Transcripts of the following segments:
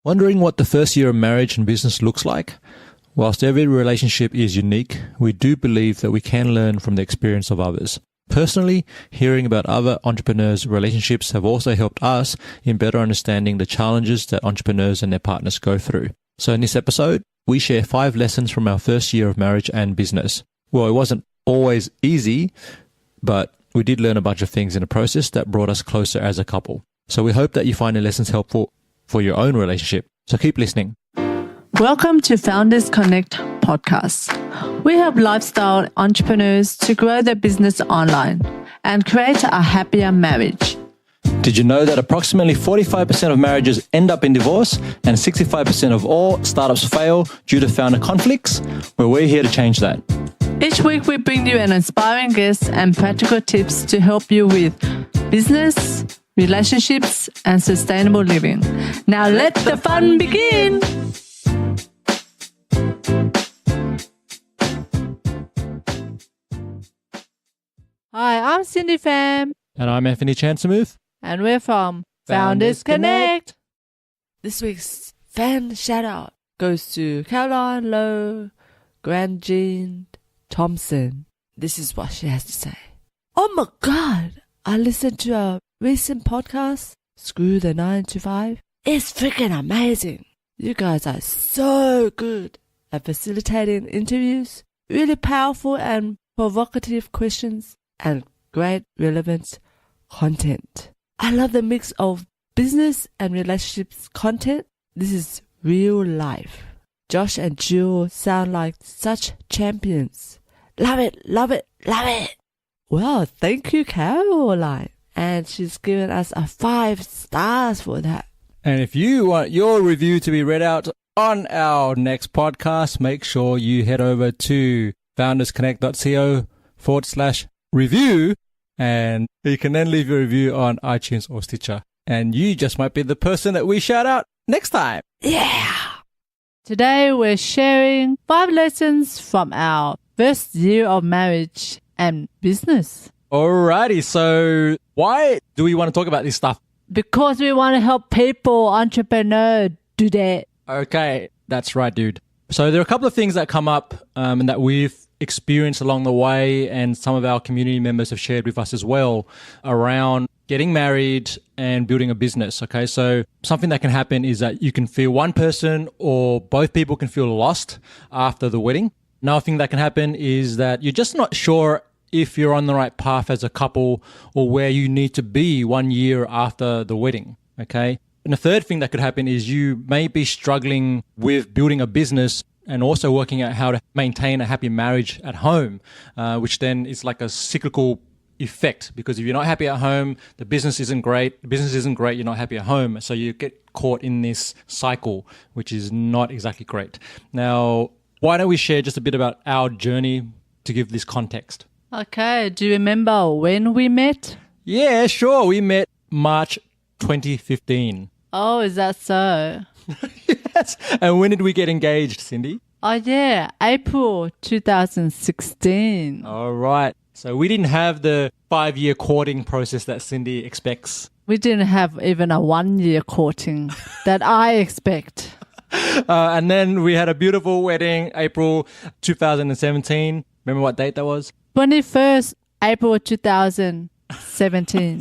Wondering what the first year of marriage and business looks like? Whilst every relationship is unique, we do believe that we can learn from the experience of others. Personally, hearing about other entrepreneurs' relationships have also helped us in better understanding the challenges that entrepreneurs and their partners go through. So in this episode, we share 5 lessons from our first year of marriage and business. Well, it wasn't always easy, but we did learn a bunch of things in the process that brought us closer as a couple. So we hope that you find the lessons helpful for your own relationship. So keep listening. Welcome to Founders Connect podcast. We help lifestyle entrepreneurs to grow their business online and create a happier marriage. Did you know that approximately 45% of marriages end up in divorce and 65% of all startups fail due to founder conflicts? Well, we're here to change that. Each week we bring you an inspiring guest and practical tips to help you with business, relationships, and sustainable living. Now let the fun begin! Hi, I'm Cindy Pham. And I'm Anthony Chansamuth. And we're from Founders Connect. This week's fan shout out goes to Caroline Lowe Grandjean Thompson. This is what she has to say. Oh my God! I listened to a recent podcast, Screw the 9 to 5. It's freaking amazing. You guys are so good at facilitating interviews, really powerful and provocative questions, and great relevant content. I love the mix of business and relationships content. This is real life. Josh and Jill sound like such champions. Love it, love it, love it. Well, thank you, Caroline. And she's given us a 5 stars for that. And if you want your review to be read out on our next podcast, make sure you head over to foundersconnect.co/review and you can then leave your review on iTunes or Stitcher. And you just might be the person that we shout out next time. Yeah! Today we're sharing 5 lessons from our first year of marriage and business. Alrighty, so why do we want to talk about this stuff? Because we want to help people, entrepreneurs, do that. Okay, that's right, dude. So there are a couple of things that come up and that we've experienced along the way, and some of our community members have shared with us as well around getting married and building a business. Okay, so something that can happen is that you can feel one person or both people can feel lost after the wedding. Another thing that can happen is that you're just not sure if you're on the right path as a couple or where you need to be 1 year after the wedding, okay? And the third thing that could happen is you may be struggling with building a business and also working out how to maintain a happy marriage at home, which then is like a cyclical effect, because if you're not happy at home, the business isn't great, you're not happy at home. So you get caught in this cycle, which is not exactly great. Now, why don't we share just a bit about our journey to give this context? Okay, do you remember when we met? Yeah, sure. We met March 2015. Oh, is that so? Yes. And when did we get engaged, Cindy? Oh, yeah, April 2016. All right. So we didn't have the 5-year courting process that Cindy expects. We didn't have even a 1-year courting that I expect. And then we had a beautiful wedding, April 2017. Remember what date that was? 21st April 2017.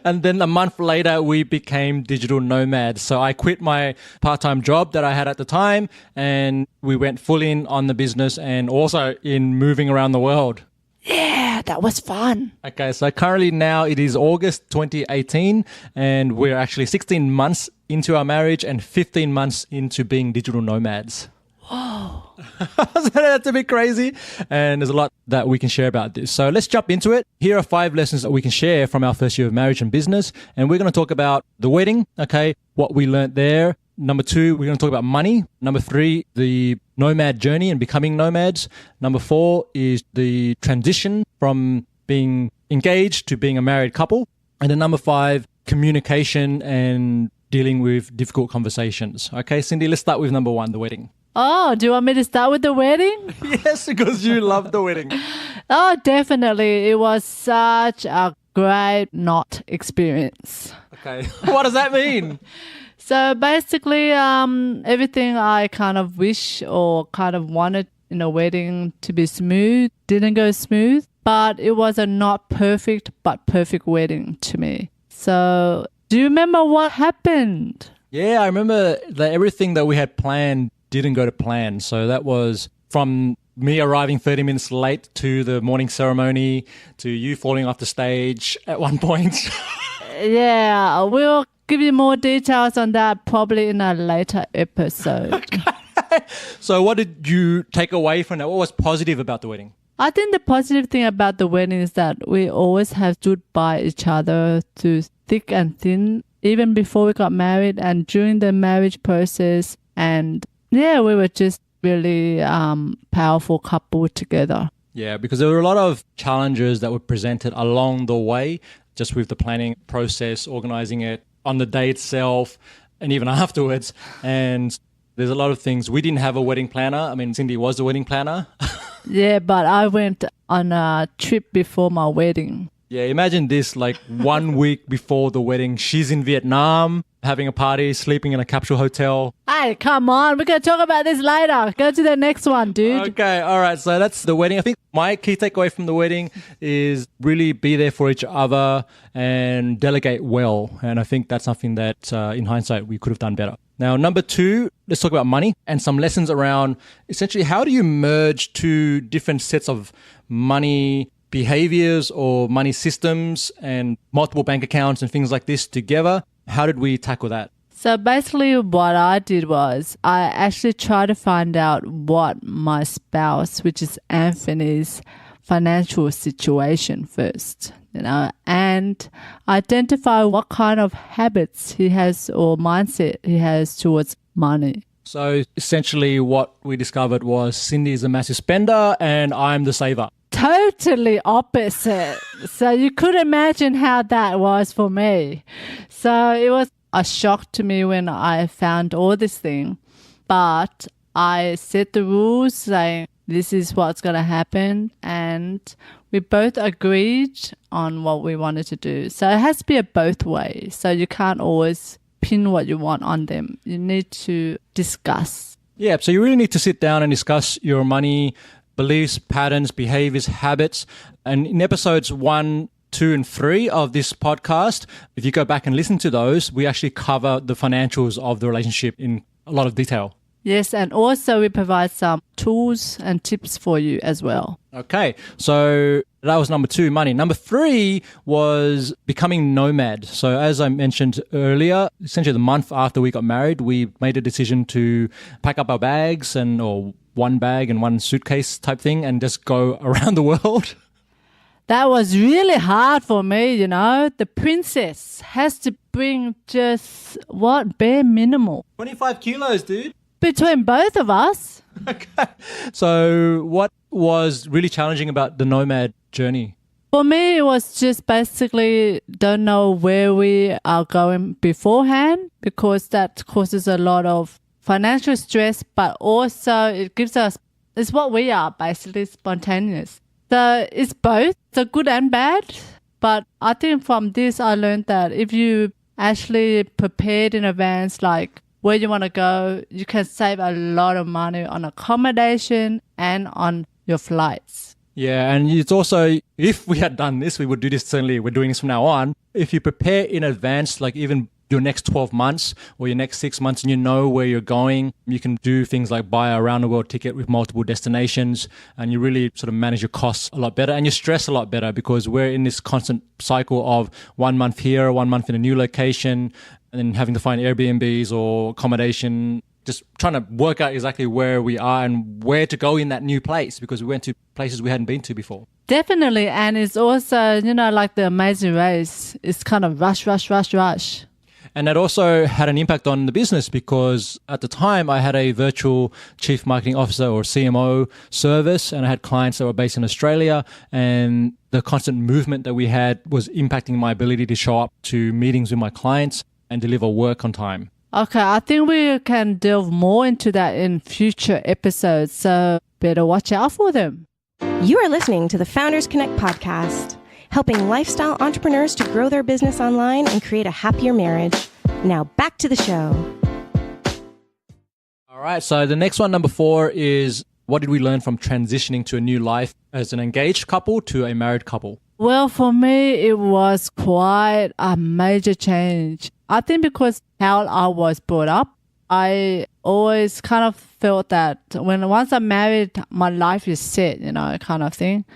And then a month later, we became digital nomads. So I quit my part-time job that I had at the time, and we went full in on the business and also in moving around the world. Yeah, that was fun. Okay, so currently now it is August 2018, and we're actually 16 months into our marriage and 15 months into being digital nomads. Whoa. That's a bit crazy. And there's a lot that we can share about this. So let's jump into it. Here are 5 lessons that we can share from our first year of marriage and business. And we're going to talk about the wedding, okay, what we learned there. Number 2, we're going to talk about money. Number 3, the nomad journey and becoming nomads. Number 4 is the transition from being engaged to being a married couple. And then number 5, communication and dealing with difficult conversations. Okay, Cindy, let's start with number 1, the wedding. Oh, do you want me to start with the wedding? Yes, because you love the wedding. Oh, definitely. It was such a great not experience. Okay. What does that mean? So basically, everything I kind of wish or kind of wanted in a wedding to be smooth didn't go smooth, but it was a not perfect but perfect wedding to me. So do you remember what happened? Yeah, I remember that everything that we had planned didn't go to plan. So that was from me arriving 30 minutes late to the morning ceremony to you falling off the stage at one point. Yeah, we'll give you more details on that probably in a later episode. Okay. So what did you take away from that? What was positive about the wedding? I think the positive thing about the wedding is that we always have stood by each other through thick and thin, even before we got married and during the marriage process. And yeah, we were just really powerful couple together. Yeah, because there were a lot of challenges that were presented along the way, just with the planning process, organizing it on the day itself, and even afterwards. And there's a lot of things. We didn't have a wedding planner. I mean, Cindy was the wedding planner. Yeah, but I went on a trip before my wedding. Yeah, imagine this, like 1 week before the wedding, she's in Vietnam, having a party, sleeping in a capsule hotel. Hey, come on. We're going to talk about this later. Go to the next one, dude. Okay, all right. So that's the wedding. I think my key takeaway from the wedding is really be there for each other and delegate well. And I think that's something that in hindsight, we could have done better. Now, number 2, let's talk about money and some lessons around essentially how do you merge two different sets of money behaviors or money systems and multiple bank accounts and things like this together. How did we tackle that? So basically what I did was I actually tried to find out what my spouse, which is Anthony's, financial situation first, and identify what kind of habits he has or mindset he has towards money. So essentially what we discovered was Cindy is a massive spender and I'm the saver. Totally opposite. So you could imagine how that was for me. So it was a shock to me when I found all this thing. But I set the rules saying this is what's going to happen. And we both agreed on what we wanted to do. So it has to be a both way. So you can't always pin what you want on them. You need to discuss. Yeah, so you really need to sit down and discuss your money beliefs, patterns, behaviors, habits. And in episodes 1, 2, and 3 of this podcast, if you go back and listen to those, we actually cover the financials of the relationship in a lot of detail. Yes, and also we provide some tools and tips for you as well. Okay, so that was number 2, money. Number 3 was becoming nomad. So as I mentioned earlier, essentially the month after we got married, we made a decision to pack up our bags or one bag and one suitcase type thing and just go around the world. That was really hard for me, The princess has to bring just, bare minimal. 25 kilos, dude. Between both of us. Okay. So what was really challenging about the nomad journey? For me, it was just basically don't know where we are going beforehand because that causes a lot of financial stress, but also it gives us, it's what we are, basically spontaneous. So it's both, so good and bad. But I think from this, I learned that if you actually prepared in advance, like where you want to go, you can save a lot of money on accommodation and on your flights. Yeah, and it's also, if we had done this, we would do this, certainly we're doing this from now on. If you prepare in advance, like even your next 12 months or your next 6 months and you know where you're going, you can do things like buy a round the world ticket with multiple destinations and you really sort of manage your costs a lot better and you stress a lot better because we're in this constant cycle of 1 month here, 1 month in a new location and then having to find Airbnbs or accommodation, just trying to work out exactly where we are and where to go in that new place because we went to places we hadn't been to before. Definitely. And it's also, like the Amazing Race, it's kind of rush. And that also had an impact on the business because at the time I had a virtual chief marketing officer or CMO service and I had clients that were based in Australia and the constant movement that we had was impacting my ability to show up to meetings with my clients and deliver work on time. Okay, I think we can delve more into that in future episodes, so better watch out for them. You are listening to the Founders Connect podcast, helping lifestyle entrepreneurs to grow their business online and create a happier marriage. Now back to the show. All right, so the next one, number 4, is what did we learn from transitioning to a new life as an engaged couple to a married couple? Well, for me, it was quite a major change. I think because how I was brought up, I always kind of felt that once I'm married, my life is set, kind of thing.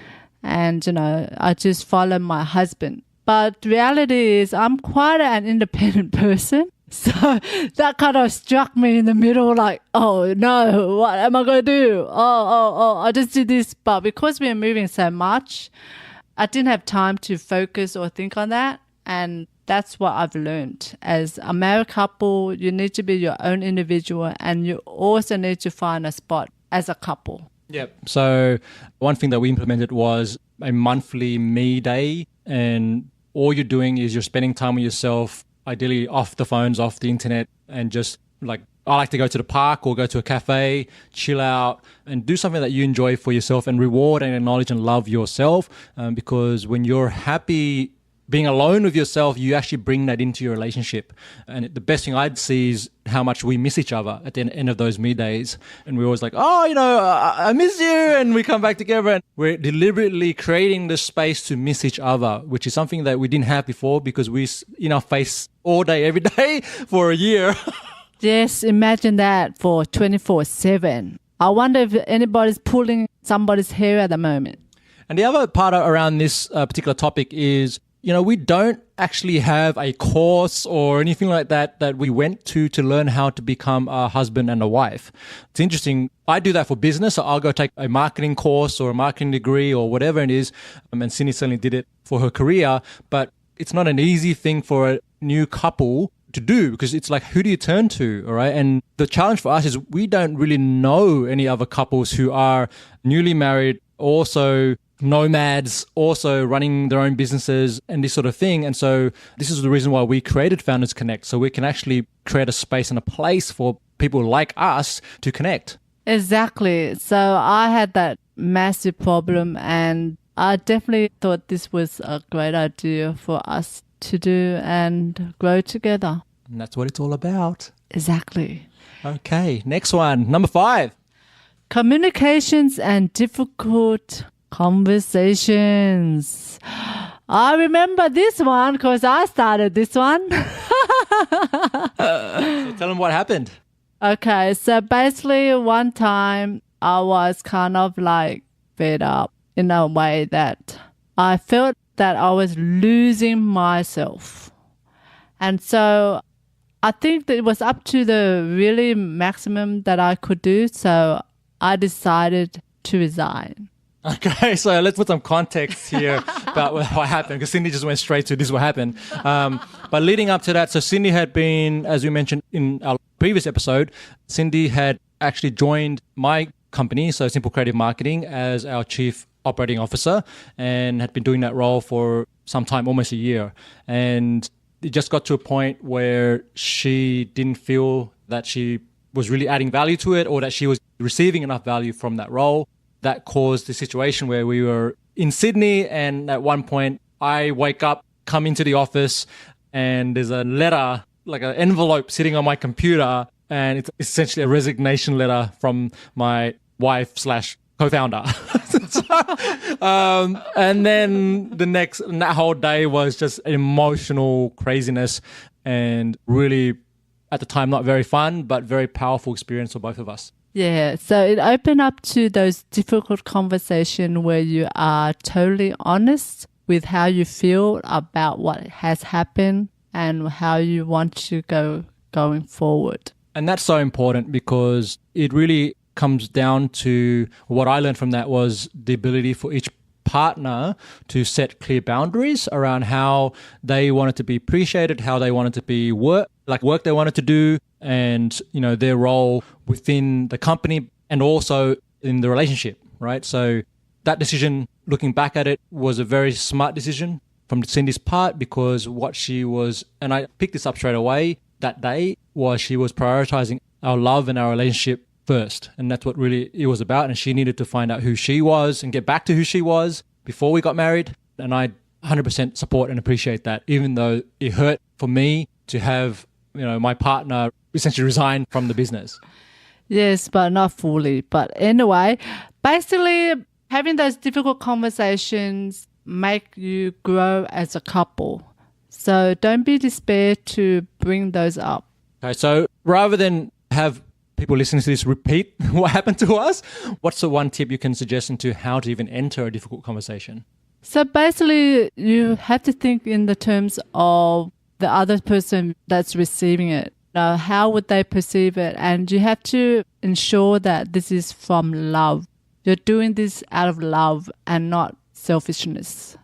And, I just follow my husband. But reality is I'm quite an independent person. So that kind of struck me in the middle, like, oh no, what am I going to do? I just did this. But because we are moving so much, I didn't have time to focus or think on that. And that's what I've learned. As a married couple, you need to be your own individual, and you also need to find a spot as a couple. Yep. So one thing that we implemented was a monthly me day, and all you're doing is you're spending time with yourself, ideally off the phones, off the internet, and just like, I like to go to the park or go to a cafe, chill out, and do something that you enjoy for yourself and reward and acknowledge and love yourself. Because when you're happy being alone with yourself, you actually bring that into your relationship. And the best thing I'd see is how much we miss each other at the end of those me days. And we're always like, I miss you. And we come back together, and we're deliberately creating the space to miss each other, which is something that we didn't have before because we in our face all day, every day for a year. Yes, imagine that for 24/7. I wonder if anybody's pulling somebody's hair at the moment. And the other part around this particular topic is, we don't actually have a course or anything like that we went to learn how to become a husband and a wife. It's interesting. I do that for business. So I'll go take a marketing course or a marketing degree or whatever it is. And Cindy certainly did it for her career. But it's not an easy thing for a new couple to do, because it's like, who do you turn to? All right. And the challenge for us is we don't really know any other couples who are newly married, also nomads, also running their own businesses and this sort of thing. And so this is the reason why we created Founders Connect, so we can actually create a space and a place for people like us to connect. Exactly. So I had that massive problem, and I definitely thought this was a great idea for us to do and grow together. And that's what it's all about. Exactly. Okay, next one, number 5. Communications and difficult conversations. I remember this one because I started this one. So tell them what happened. Okay, so basically one time I was kind of like fed up in a way that I felt that I was losing myself. And so I think that it was up to the really maximum that I could do. So I decided to resign. Okay, so let's put some context here about what happened, because Cindy just went straight to this is what happened. But leading up to that, so Cindy had been, as we mentioned in our previous episode, Cindy had actually joined my company, so Simple Creative Marketing, as our Chief Operating Officer, and had been doing that role for some time, almost a year. And it just got to a point where she didn't feel that she was really adding value to it, or that she was receiving enough value from that role. That caused the situation where we were in Sydney, and at one point I wake up, come into the office, and there's a letter, like an envelope sitting on my computer, and it's essentially a resignation letter from my wife / co-founder. And then that whole day was just emotional craziness, and really at the time not very fun, but very powerful experience for both of us. Yeah, so it opened up to those difficult conversations where you are totally honest with how you feel about what has happened and how you want to go going forward. And that's so important, because it really comes down to what I learned from that was the ability for each partner to set clear boundaries around how they wanted to be appreciated, how they wanted to be work they wanted to do, and their role within the company and also in the relationship, right? So that decision, looking back at it, was a very smart decision from Cindy's part, because what she was, and I picked this up straight away that day, was she was prioritizing our love and our relationship first. And that's what really it was about. And she needed to find out who she was and get back to who she was before we got married. And I 100% support and appreciate that, even though it hurt for me to have my partner essentially resigned from the business. Yes, but not fully. But anyway, basically having those difficult conversations make you grow as a couple. So don't be despared to bring those up. Okay, so rather than have people listening to this repeat what happened to us, what's the one tip you can suggest into how to even enter a difficult conversation? So basically, you have to think in the terms of the other person that's receiving it. How would they perceive it? And you have to ensure that this is from love. You're doing this out of love and not selfishness.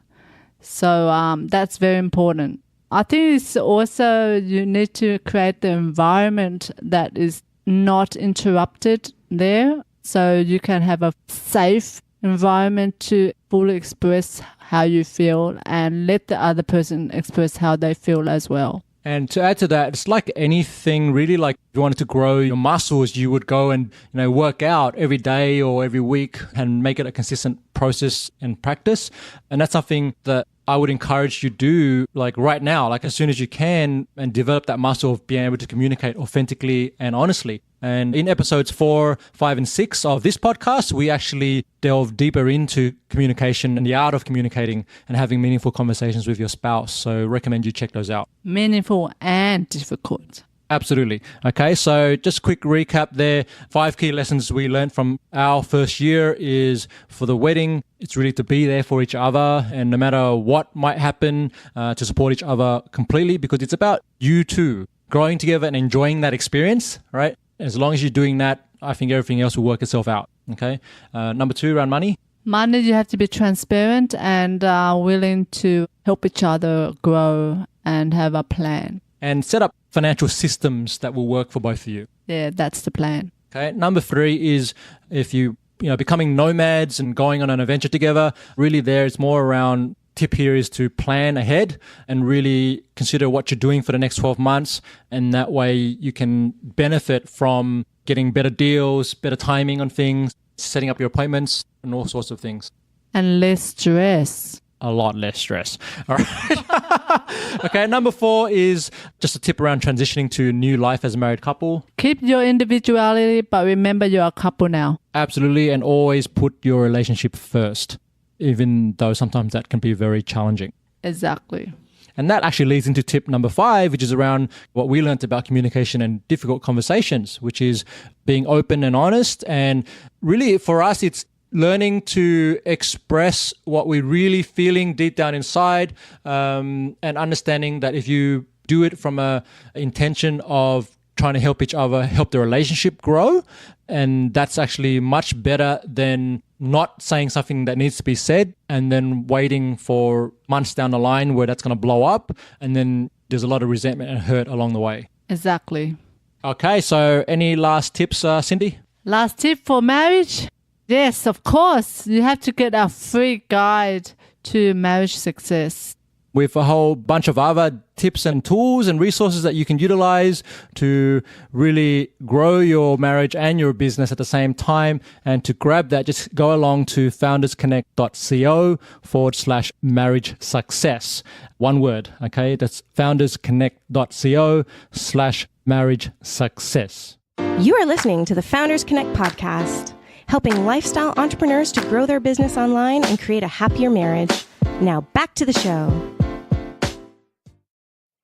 So that's very important. I think it's also you need to create the environment that is not interrupted there. So you can have a safe environment to fully express how you feel and let the other person express how they feel as well. And to add to that, it's like anything really, like if you wanted to grow your muscles, you would go and, work out every day or every week and make it a consistent process and practice. And that's something that I would encourage you to do like right now, like as soon as you can, and develop that muscle of being able to communicate authentically and honestly. And in episodes 4, 5, and 6 of this podcast, we actually delve deeper into communication and the art of communicating and having meaningful conversations with your spouse. So recommend you check those out. Meaningful and difficult. Absolutely. Okay, so just a quick recap there. 5 key lessons we learned from our first year is for the wedding, it's really to be there for each other and no matter what might happen, to support each other completely, because it's about you two growing together and enjoying that experience, right? As long as you're doing that, I think everything else will work itself out. Okay. Number 2, around money. Money, you have to be transparent and willing to help each other grow and have a plan. And set up financial systems that will work for both of you. Yeah, that's the plan. Okay. Number 3 is if you becoming nomads and going on an adventure together. Really, there it's more around. Tip here is to plan ahead and really consider what you're doing for the next 12 months. And that way you can benefit from getting better deals, better timing on things, setting up your appointments and all sorts of things. And less stress. A lot less stress. All right. Okay. Number 4 is just a tip around transitioning to new life as a married couple. Keep your individuality, but remember you're a couple now. Absolutely. And always put your relationship first, even though sometimes that can be very challenging. Exactly. And that actually leads into tip number 5, which is around what we learned about communication and difficult conversations, which is being open and honest. And really for us, it's learning to express what we're really feeling deep down inside, and understanding that if you do it from a intention of trying to help each other, help the relationship grow, and that's actually much better than not saying something that needs to be said and then waiting for months down the line where that's going to blow up and then there's a lot of resentment and hurt along the way. Exactly. Okay, so any last tips, Cindy? Last tip for marriage? Yes, of course. You have to get our free guide to marriage success. With a whole bunch of other tips and tools and resources that you can utilize to really grow your marriage and your business at the same time. And to grab that, just go along to foundersconnect.co/marriage success. One word, okay? That's foundersconnect.co/marriage success. You are listening to the Founders Connect podcast, helping lifestyle entrepreneurs to grow their business online and create a happier marriage. Now back to the show.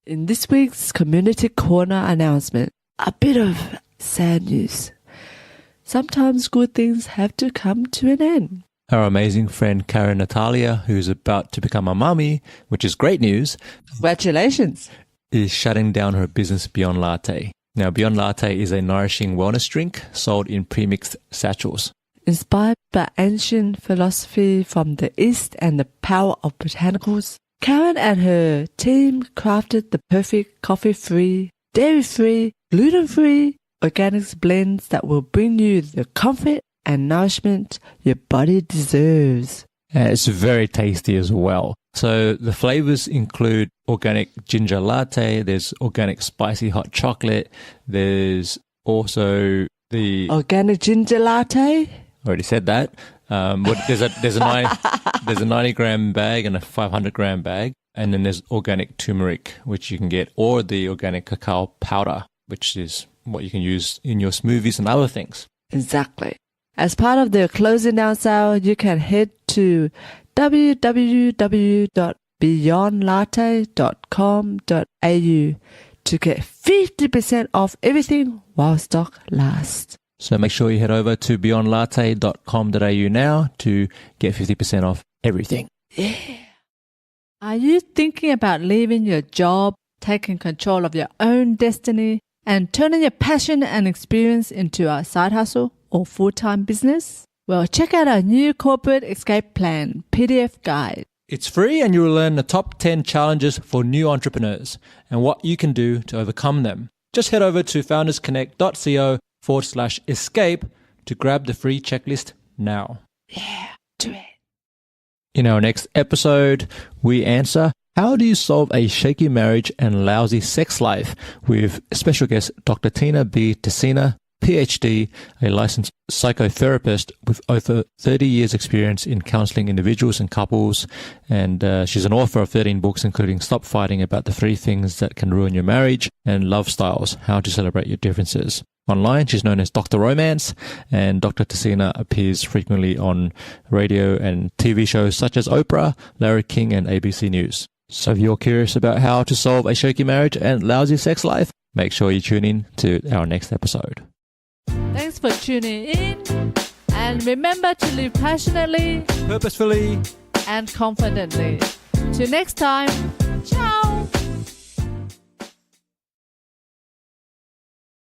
In this week's Community Corner announcement, a bit of sad news. Sometimes good things have to come to an end. Our amazing friend Karen Natalia, who's about to become a mummy, which is great news. Congratulations. Is shutting down her business Beyond Latte. Now, Beyond Latte is a nourishing wellness drink sold in premixed satchels. Inspired by ancient philosophy from the East and the power of botanicals, Karen and her team crafted the perfect coffee-free, dairy-free, gluten-free, organics blends that will bring you the comfort and nourishment your body deserves. And it's very tasty as well. So the flavors include organic ginger latte, there's organic spicy hot chocolate, there's also the... Organic ginger latte? Already said that. There's a 90 gram bag and a 500 gram bag. And then there's organic turmeric, which you can get, or the organic cacao powder, which is what you can use in your smoothies and other things. Exactly. As part of their closing down sale, you can head to www.beyondlatte.com.au to get 50% off everything while stock lasts. So make sure you head over to beyondlatte.com.au now to get 50% off everything. Yeah. Are you thinking about leaving your job, taking control of your own destiny, and turning your passion and experience into a side hustle or full-time business? Well, check out our new Corporate Escape Plan PDF guide. It's free and you will learn the top 10 challenges for new entrepreneurs and what you can do to overcome them. Just head over to foundersconnect.co/escape to grab the free checklist now. Yeah, do it. In our next episode, we answer, how do you solve a shaky marriage and lousy sex life? With special guest Dr. Tina B. Tessina, PhD, a licensed psychotherapist with over 30 years experience in counseling individuals and couples. And she's an author of 13 books, including Stop Fighting About the 3 Things That Can Ruin Your Marriage and Love Styles, How to Celebrate Your Differences. Online, she's known as Dr. Romance, and Dr. Tessina appears frequently on radio and TV shows such as Oprah, Larry King, and ABC News. So if you're curious about how to solve a shaky marriage and lousy sex life, make sure you tune in to our next episode. Thanks for tuning in, and remember to live passionately, purposefully, and confidently. Till next time, ciao!